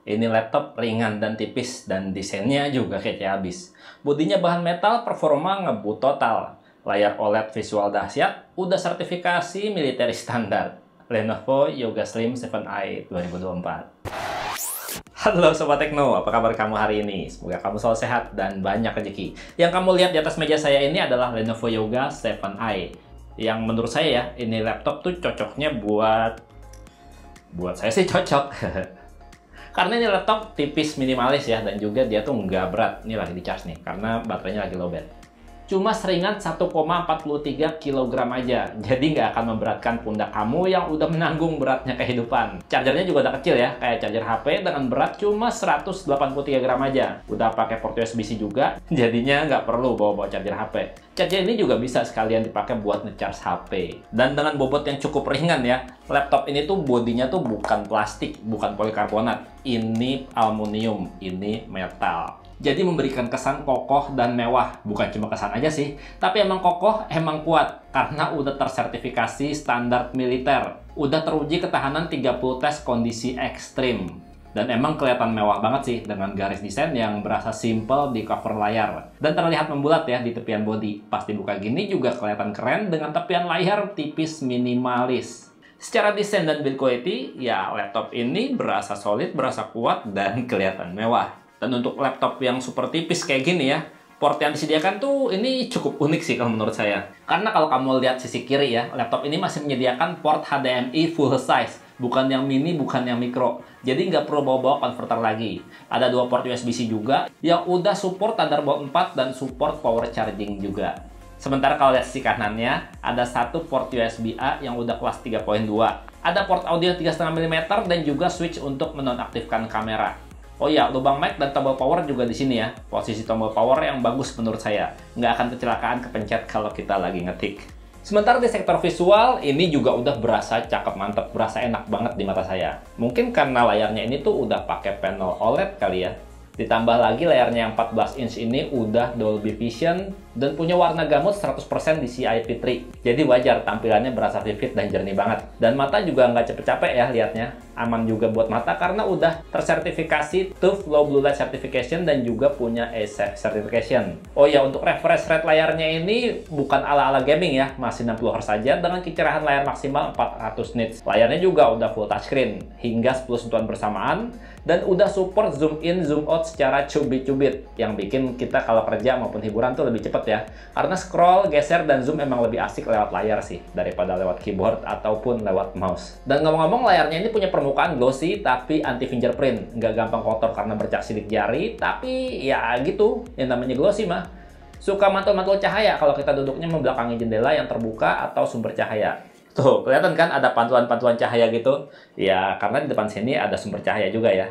Ini laptop ringan dan tipis dan desainnya juga kece abis. Bodinya bahan metal, performa ngebut total. Layar OLED visual dahsyat, udah sertifikasi military standar. Lenovo Yoga Slim 7i 2024. Halo Sobat Tekno, apa kabar kamu hari ini? Semoga kamu selalu sehat dan banyak rezeki. Yang kamu lihat di atas meja saya ini adalah Lenovo Yoga 7i. Yang menurut saya ya, ini laptop tuh cocoknya buat saya sih cocok. Karena ini laptop tipis minimalis ya, dan juga dia tuh nggak berat. Ini lagi di charge nih, karena baterainya lagi lowbat. Cuma seringan 1,43 kg aja, jadi nggak akan memberatkan pundak kamu yang udah menanggung beratnya kehidupan. Chargernya juga udah kecil ya, kayak charger HP dengan berat cuma 183 gram aja. Udah pakai port USB-C juga, jadinya nggak perlu bawa-bawa charger HP. Charger ini juga bisa sekalian dipakai buat nge-charge HP. Dan dengan bobot yang cukup ringan ya, laptop ini tuh bodinya tuh bukan plastik, bukan polikarbonat. Ini aluminium, ini metal. Jadi memberikan kesan kokoh dan mewah. Bukan cuma kesan aja sih, tapi emang kokoh, emang kuat. Karena udah tersertifikasi standar militer. Udah teruji ketahanan 30 tes kondisi ekstrim. Dan emang kelihatan mewah banget sih dengan garis desain yang berasa simple di cover layar. Dan terlihat membulat ya di tepian bodi. Pas dibuka gini juga kelihatan keren dengan tepian layar tipis minimalis. Secara desain dan build quality, ya laptop ini berasa solid, berasa kuat, dan kelihatan mewah. Dan untuk laptop yang super tipis kayak gini ya, port yang disediakan tuh ini cukup unik sih kalau menurut saya. Karena kalau kamu lihat sisi kiri ya, laptop ini masih menyediakan port HDMI full size. Bukan yang mini, bukan yang micro. Jadi nggak perlu bawa-bawa converter lagi. Ada dua port USB-C juga, yang udah support Thunderbolt 4 dan support power charging juga. Sementara kalau lihat sisi kanannya, ada satu port USB-A yang udah kelas 3.2. Ada port audio 3,5 mm dan juga switch untuk menonaktifkan kamera. Oh iya, lubang mic dan tombol power juga di sini ya. Posisi tombol power yang bagus menurut saya. Nggak akan kecelakaan kepencet kalau kita lagi ngetik. Sementara di sektor visual, ini juga udah berasa cakep mantep, berasa enak banget di mata saya. Mungkin karena layarnya ini tuh udah pakai panel OLED kali ya. Ditambah lagi layarnya yang 14 inch ini udah Dolby Vision dan punya warna gamut 100% DCI-P3. Jadi wajar tampilannya berasa vivid dan jernih banget. Dan mata juga nggak capek-capek ya liatnya. Aman juga buat mata karena udah tersertifikasi TÜV Low Blue Light Certification dan juga punya ASEF Certification. Oh ya, untuk refresh rate layarnya ini bukan ala-ala gaming ya, masih 60 Hz saja dengan kecerahan layar maksimal 400 nits. Layarnya juga udah full touchscreen hingga 10 sentuhan bersamaan dan udah support zoom in zoom out secara cubit-cubit yang bikin kita kalau kerja maupun hiburan tuh lebih cepet ya. Karena scroll, geser, dan zoom emang lebih asik lewat layar sih daripada lewat keyboard ataupun lewat mouse. Dan ngomong-ngomong, layarnya ini punya permukaan glossy tapi anti fingerprint. Nggak gampang kotor karena bercak sidik jari, tapi ya gitu, yang namanya glossy mah. Suka mantul-mantul cahaya kalau kita duduknya membelakangi jendela yang terbuka atau sumber cahaya. Tuh, kelihatan kan ada pantulan-pantulan cahaya gitu? Ya, karena di depan sini ada sumber cahaya juga ya.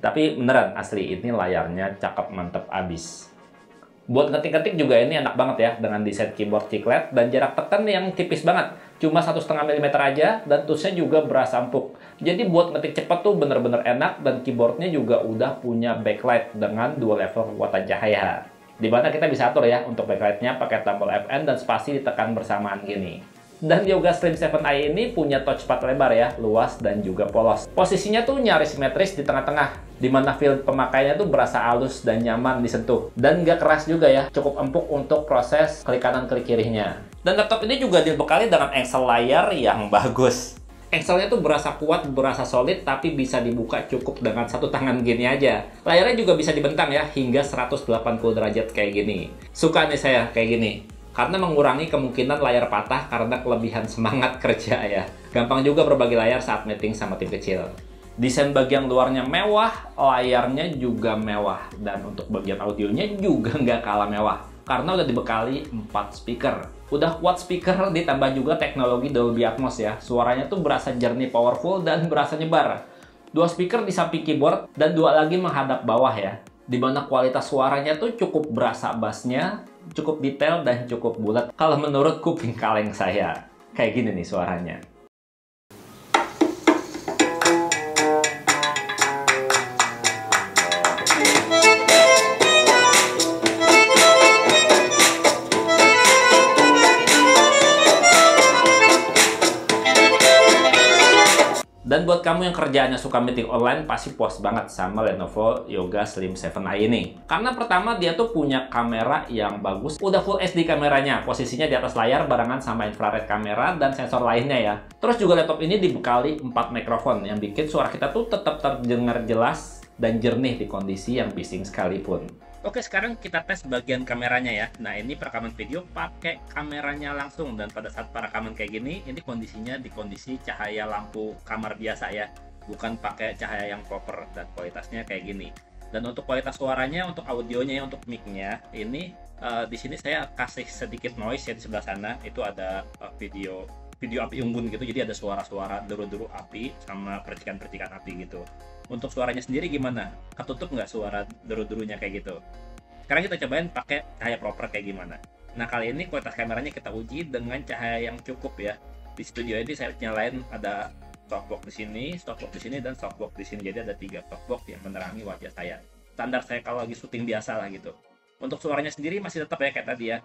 Tapi beneran, asli, ini layarnya cakep mantep abis. Buat ngetik-ngetik juga ini enak banget ya, dengan desain keyboard chiclet dan jarak tekan yang tipis banget. Cuma 1,5 mm aja, dan toolsnya juga berasa empuk. Jadi buat ngetik cepat tuh bener-bener enak, dan keyboardnya juga udah punya backlight dengan 2 level kekuatan cahaya. Dimana kita bisa atur ya, untuk backlightnya pakai tombol Fn dan spasi ditekan bersamaan gini. Dan Yoga Slim 7i ini punya touchpad lebar ya, luas dan juga polos. Posisinya tuh nyaris simetris di tengah-tengah, dimana feel pemakainya tuh berasa halus dan nyaman disentuh. Dan nggak keras juga ya, cukup empuk untuk proses klik kanan klik kirinya. Dan laptop ini juga dibekali dengan engsel layar yang bagus. Engselnya tuh berasa kuat, berasa solid, tapi bisa dibuka cukup dengan satu tangan gini aja. Layarnya juga bisa dibentang ya, hingga 180 derajat kayak gini. Suka nih saya kayak gini. Karena mengurangi kemungkinan layar patah karena kelebihan semangat kerja ya. Gampang juga berbagi layar saat meeting sama tim kecil. Desain bagian luarnya mewah, layarnya juga mewah. Dan untuk bagian audionya juga nggak kalah mewah. Karena udah dibekali 4 speaker. Udah kuat speaker ditambah juga teknologi Dolby Atmos ya. Suaranya tuh berasa jernih, powerful, dan berasa nyebar. 2 speaker di samping keyboard dan 2 lagi menghadap bawah ya. Di mana kualitas suaranya tuh cukup berasa bassnya, cukup detail dan cukup bulat. Kalau menurut kuping kaleng saya, kayak gini nih suaranya. Dan buat buat kamu yang kerjaannya suka meeting online, pasti puas banget sama Lenovo Yoga Slim 7i ini. Karena pertama, dia tuh punya kamera yang bagus. Udah Full HD kameranya, posisinya di atas layar barengan sama infrared kamera dan sensor lainnya ya. Terus juga laptop ini dibekali 4 mikrofon yang bikin suara kita tuh tetap terdengar jelas dan jernih di kondisi yang bising sekalipun. Oke, sekarang kita tes bagian kameranya ya. Nah, ini perekaman video pakai kameranya langsung, dan pada saat perekaman kayak gini, ini kondisinya di kondisi cahaya lampu kamar biasa ya, bukan pakai cahaya yang proper, dan kualitasnya kayak gini. Dan untuk kualitas suaranya, untuk audionya ya, untuk mic-nya, ini di sini saya kasih sedikit noise ya di sebelah sana. Itu ada video api unggun gitu, jadi ada suara-suara deru-deru api sama percikan-percikan api gitu. Untuk suaranya sendiri gimana? Ketutup nggak suara deru-derunya kayak gitu? Sekarang kita cobain pakai cahaya proper kayak gimana. Nah, kali ini kualitas kameranya kita uji dengan cahaya yang cukup ya. Di studio ini saya nyalain ada softbox di sini, dan softbox di sini. Jadi ada 3 softbox yang menerangi wajah saya. Standar saya kalau lagi syuting biasa lah gitu. Untuk suaranya sendiri masih tetap ya kayak tadi ya.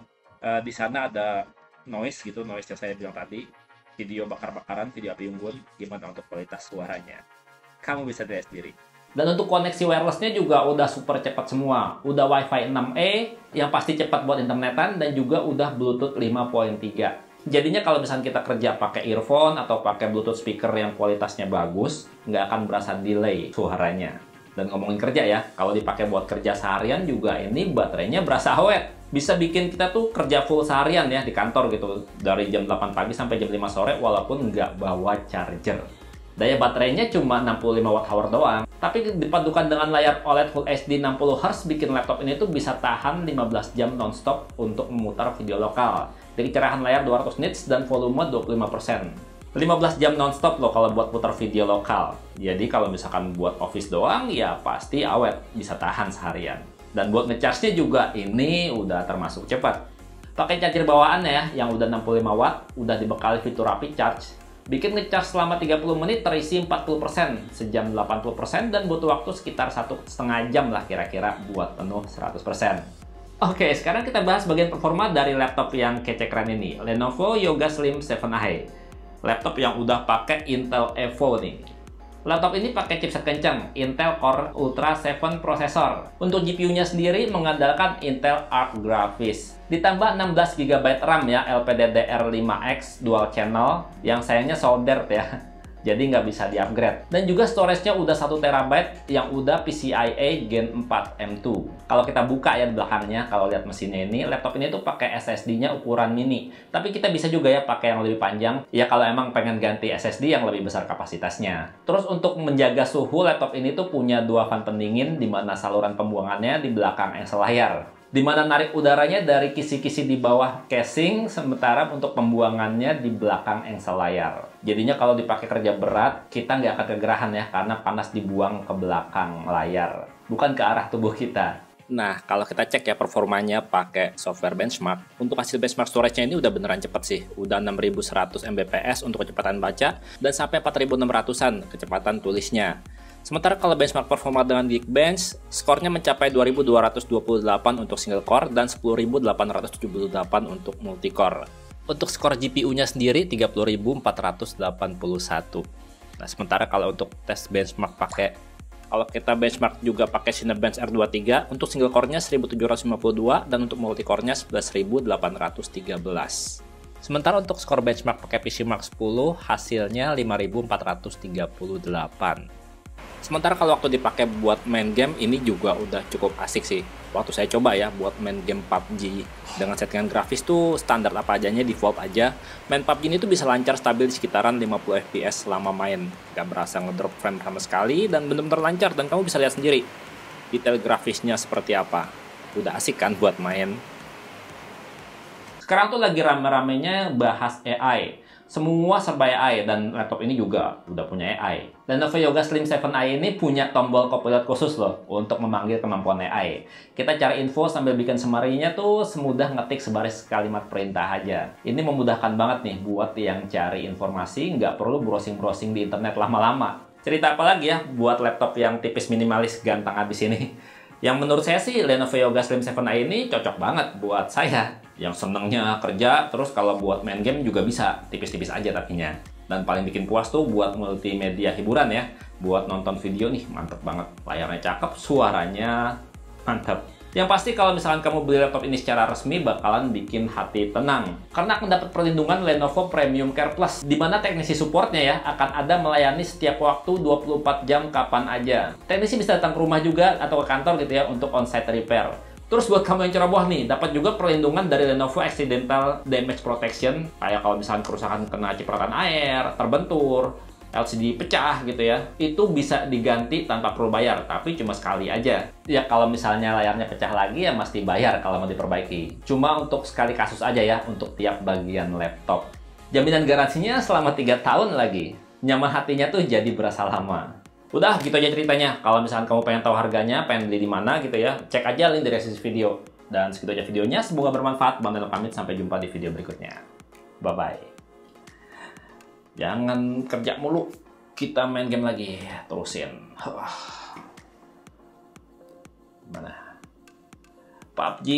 Di sana ada noise gitu, noise yang saya bilang tadi. Video bakar-bakaran, video api unggun. Gimana untuk kualitas suaranya? Kamu bisa lihat sendiri. Dan untuk koneksi wirelessnya juga udah super cepat semua. Udah Wi-Fi 6E yang pasti cepat buat internetan, dan juga udah Bluetooth 5.3. Jadinya kalau misalnya kita kerja pakai earphone atau pakai Bluetooth speaker yang kualitasnya bagus, nggak akan berasa delay suaranya. Dan ngomongin kerja ya, kalau dipakai buat kerja seharian juga ini baterainya berasa awet. Bisa bikin kita tuh kerja full seharian ya di kantor gitu. Dari jam 8 pagi sampai jam 5 sore walaupun nggak bawa charger. Daya baterainya cuma 65 Wh doang. Tapi dipadukan dengan layar OLED Full HD 60Hz, bikin laptop ini tuh bisa tahan 15 jam nonstop untuk memutar video lokal. Dari kecerahan layar 200 nits dan volume 25%. 15 jam nonstop loh kalau buat putar video lokal. Jadi kalau misalkan buat office doang, ya pasti awet, bisa tahan seharian. Dan buat ngecharge-nya juga ini udah termasuk cepat. Pakai charger bawaan ya, yang udah 65 watt, udah dibekali fitur rapid charge. Bikin ngecharge selama 30 menit terisi 40%, sejam 80%, dan butuh waktu sekitar 1,5 jam lah kira-kira buat penuh 100%. Oke, sekarang kita bahas bagian performa dari laptop yang kece keren ini, Lenovo Yoga Slim 7i. Laptop yang udah pakai Intel Evo nih. Laptop ini pakai chipset kencang, Intel Core Ultra 7 prosesor. Untuk GPU-nya sendiri mengandalkan Intel Arc Graphics. Ditambah 16 GB RAM ya, LPDDR5X dual channel, yang sayangnya soldered ya. Jadi nggak bisa di-upgrade. Dan juga storage-nya udah 1 TB yang udah PCIe Gen 4 M2. Kalau kita buka ya di belakangnya, kalau lihat mesinnya ini, laptop ini tuh pakai SSD-nya ukuran mini. Tapi kita bisa juga ya pakai yang lebih panjang, ya kalau emang pengen ganti SSD yang lebih besar kapasitasnya. Terus untuk menjaga suhu, laptop ini tuh punya 2 fan pendingin, di mana saluran pembuangannya di belakang engsel layar. Di mana narik udaranya dari kisi-kisi di bawah casing, sementara untuk pembuangannya di belakang engsel layar. Jadinya kalau dipakai kerja berat, kita nggak akan kegerahan ya, karena panas dibuang ke belakang layar, bukan ke arah tubuh kita. Nah, kalau kita cek ya performanya pakai software benchmark, untuk hasil benchmark storage-nya ini udah beneran cepet sih. Udah 6100 Mbps untuk kecepatan baca, dan sampai 4600-an kecepatan tulisnya. Sementara kalau benchmark performa dengan Geekbench, skornya mencapai 2228 untuk single core dan 10878 untuk multicore. Untuk skor GPU-nya sendiri 30481. Nah, sementara kalau untuk tes benchmark kalau kita benchmark juga pakai Cinebench R23, untuk single core-nya 1752 dan untuk multicore-nya 11813. Sementara untuk skor benchmark pakai PC Mark 10, hasilnya 5438. Sementara kalau waktu dipakai buat main game, ini juga udah cukup asik sih. Waktu saya coba ya buat main game PUBG, dengan settingan grafis tuh standar apa adanya, default aja. Main PUBG ini tuh bisa lancar stabil di sekitaran 50 fps selama main. Gak berasa ngedrop frame sama sekali, dan bener-bener lancar, dan kamu bisa lihat sendiri detail grafisnya seperti apa. Udah asik kan buat main. Sekarang tuh lagi rame-ramenya bahas AI. Semua serba AI, dan laptop ini juga udah punya AI. Lenovo Yoga Slim 7i ini punya tombol copilot khusus loh untuk memanggil kemampuan AI. Kita cari info sambil bikin summary-nya tuh semudah ngetik sebaris kalimat perintah aja. Ini memudahkan banget nih buat yang cari informasi, nggak perlu browsing-browsing di internet lama-lama. Cerita apa lagi ya buat laptop yang tipis, minimalis, ganteng abis ini. Yang menurut saya sih Lenovo Yoga Slim 7i ini cocok banget buat saya yang senengnya kerja, terus kalau buat main game juga bisa, tipis-tipis aja tapinya. Dan paling bikin puas tuh buat multimedia hiburan ya. Buat nonton video nih, mantep banget. Layarnya cakep, suaranya mantap. Yang pasti kalau misalkan kamu beli laptop ini secara resmi bakalan bikin hati tenang. Karena akan dapat perlindungan Lenovo Premium Care Plus, di mana teknisi supportnya ya akan ada melayani setiap waktu 24 jam kapan aja. Teknisi bisa datang ke rumah juga atau ke kantor gitu ya untuk on-site repair. Terus buat kamu yang ceroboh nih, dapat juga perlindungan dari Lenovo Accidental Damage Protection. Kayak kalau misalkan kerusakan kena cipratan air, terbentur, LCD pecah gitu ya, itu bisa diganti tanpa perlu bayar, tapi cuma sekali aja. Ya kalau misalnya layarnya pecah lagi ya mesti bayar kalau mau diperbaiki. Cuma untuk sekali kasus aja ya, untuk tiap bagian laptop. Jaminan garansinya selama 3 tahun lagi. Nyaman hatinya tuh jadi berasa lama. Udah gitu aja ceritanya. Kalau misalkan kamu pengen tahu harganya, pengen beli di mana gitu ya, cek aja link dari deskripsi video. Dan segitu aja videonya, semoga bermanfaat. Bang Deno pamit, sampai jumpa di video berikutnya. Bye-bye. Jangan kerja mulu, kita main game lagi, terusin. Mana? PUBG.